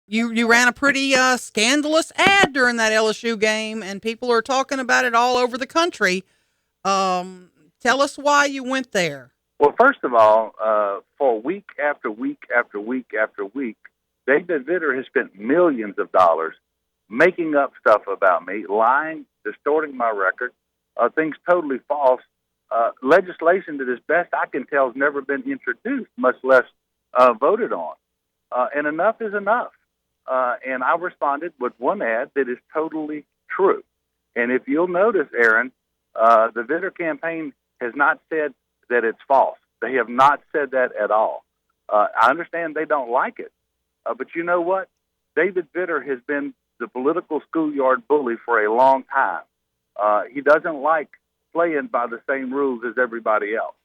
You ran a pretty scandalous ad during that LSU game, and people are talking about it all over the country. Tell us why you went there. Well, first of all, for week after week after week after week, David Vitter has spent millions of dollars making up stuff about me, lying, distorting my record, things totally false. Legislation that, as best I can tell, has never been introduced, much less voted on. And enough is enough. And I responded with one ad that is totally true. And if you'll notice, Aaron, the Vitter campaign has not said that it's false. They have not said that at all. I understand they don't like it. But you know what? David Vitter has been the political schoolyard bully for a long time. He doesn't like playing by the same rules as everybody else.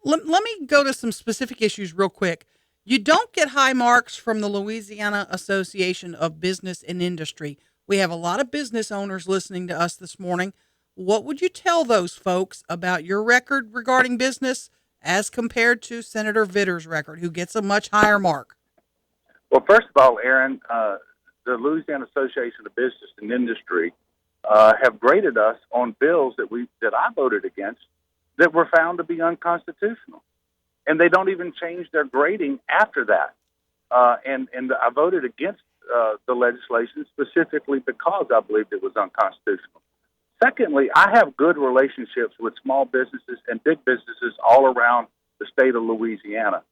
Let me go to some specific issues real quick. You don't get high marks from the Louisiana Association of Business and Industry. We have a lot of business owners listening to us this morning. What would you tell those folks about your record regarding business as compared to Senator Vitter's record, who gets a much higher mark? Well, first of all, Aaron, the Louisiana Association of Business and Industry have graded us on bills that I voted against that were found to be unconstitutional, and they don't even change their grading after that. And I voted against the legislation specifically because I believed it was unconstitutional. Secondly, I have good relationships with small businesses and big businesses all around the state of Louisiana.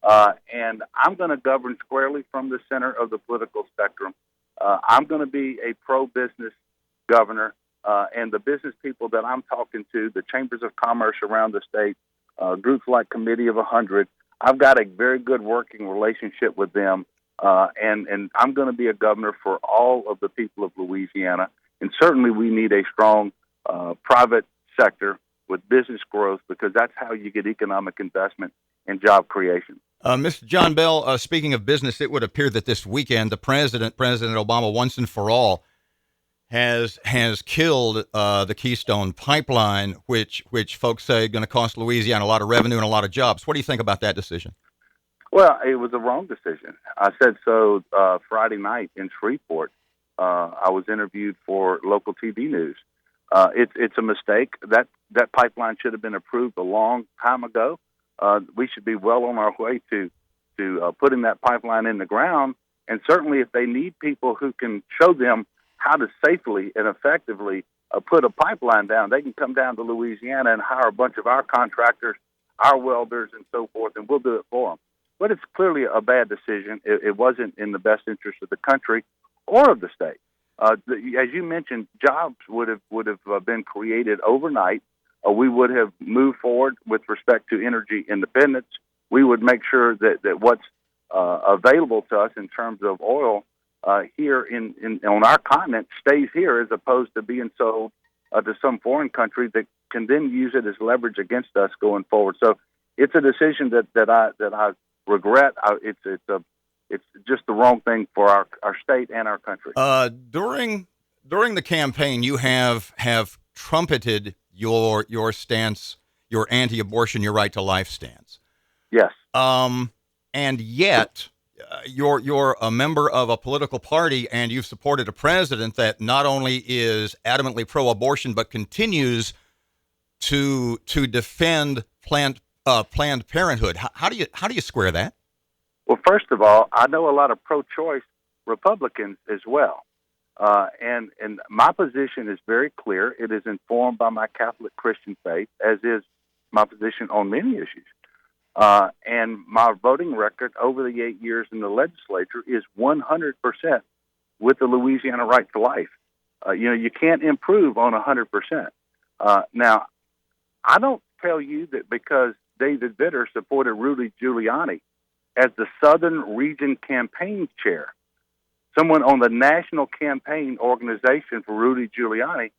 And I'm going to govern squarely from the center of the political spectrum. I'm going to be a pro-business governor, and the business people that I'm talking to, the chambers of commerce around the state, groups like Committee of 100, I've got a very good working relationship with them, and I'm going to be a governor for all of the people of Louisiana. And certainly we need a strong private sector with business growth, because that's how you get economic investment and job creation. Mr. John Bel, speaking of business, it would appear that this weekend, President Obama, once and for all, has killed the Keystone Pipeline, which folks say is going to cost Louisiana a lot of revenue and a lot of jobs. What do you think about that decision? Well, it was a wrong decision. I said so Friday night in Shreveport. I was interviewed for local TV news. It's a mistake. That pipeline should have been approved a long time ago. We should be well on our way to putting that pipeline in the ground. And certainly if they need people who can show them how to safely and effectively put a pipeline down, they can come down to Louisiana and hire a bunch of our contractors, our welders, and so forth, and we'll do it for them. But it's clearly a bad decision. It wasn't in the best interest of the country or of the state. As you mentioned, jobs would have been created overnight. We would have moved forward with respect to energy independence. We would make sure that what's available to us in terms of oil here on our continent stays here, as opposed to being sold to some foreign country that can then use it as leverage against us going forward. So it's a decision that I regret. It's just the wrong thing for our state and our country. During the campaign, you have trumpeted your stance, your anti-abortion, your right to life stance. Yes. And yet, you're a member of a political party, and you've supported a president that not only is adamantly pro-abortion, but continues to defend Planned Parenthood. How do you square that? Well, first of all, I know a lot of pro-choice Republicans as well. And my position is very clear. It is informed by my Catholic Christian faith, as is my position on many issues. And my voting record over the 8 years in the legislature is 100% with the Louisiana right to life. You can't improve on 100%. Now, I don't tell you that because David Vitter supported Rudy Giuliani as the Southern Region campaign chair, someone on the national campaign organization for Rudy Giuliani,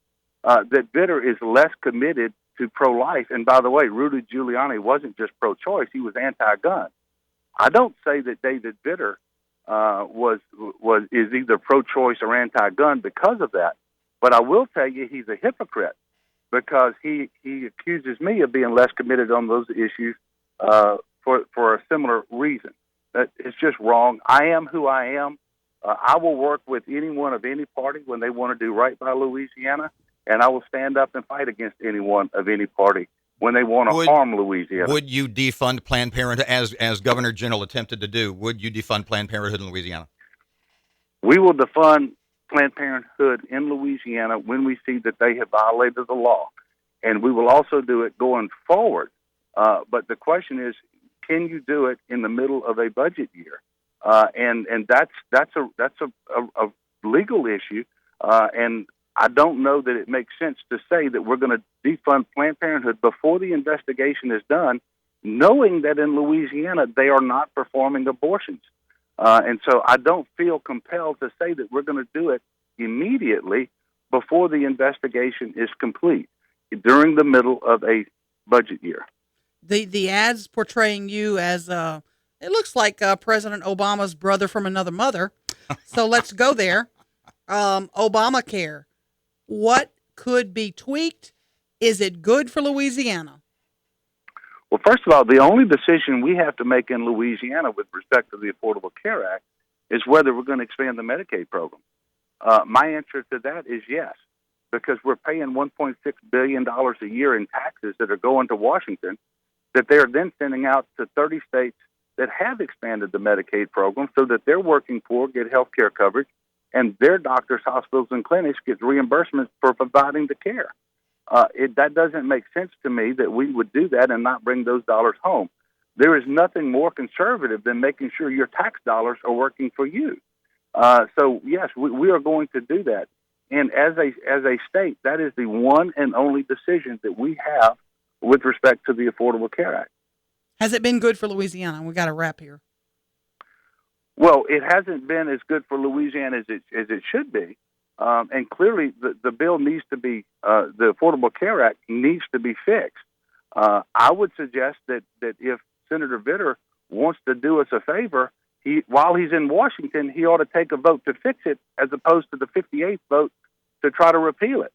that Vitter is less committed to pro-life. And by the way, Rudy Giuliani wasn't just pro-choice; he was anti-gun. I don't say that David Vitter is either pro-choice or anti-gun because of that, but I will tell you he's a hypocrite because he accuses me of being less committed on those issues for a similar reason. It's just wrong. I am who I am. I will work with anyone of any party when they want to do right by Louisiana, and I will stand up and fight against anyone of any party when they want to harm Louisiana. Would you defund Planned Parenthood, as Governor General attempted to do? Would you defund Planned Parenthood in Louisiana? We will defund Planned Parenthood in Louisiana when we see that they have violated the law, and we will also do it going forward. But the question is, can you do it in the middle of a budget year? And that's a legal issue, and I don't know that it makes sense to say that we're going to defund Planned Parenthood before the investigation is done, knowing that in Louisiana they are not performing abortions. And so I don't feel compelled to say that we're going to do it immediately before the investigation is complete during the middle of a budget year. The ads portraying you as it looks like President Obama's brother from another mother. So let's go there. Obamacare. What could be tweaked? Is it good for Louisiana? Well, first of all, the only decision we have to make in Louisiana with respect to the Affordable Care Act is whether we're going to expand the Medicaid program. My answer to that is yes, because we're paying $1.6 billion a year in taxes that are going to Washington, that they're then sending out to 30 states that have expanded the Medicaid program so that their working poor get health care coverage and their doctors, hospitals, and clinics get reimbursements for providing the care. That doesn't make sense to me that we would do that and not bring those dollars home. There is nothing more conservative than making sure your tax dollars are working for you. So, yes, we are going to do that. And as a state, that is the one and only decision that we have with respect to the Affordable Care Act. Has it been good for Louisiana? We got to wrap here. Well, it hasn't been as good for Louisiana as it should be. And clearly the bill needs to be, the Affordable Care Act needs to be fixed. I would suggest that if Senator Vitter wants to do us a favor, while he's in Washington, he ought to take a vote to fix it as opposed to the 58th vote to try to repeal it.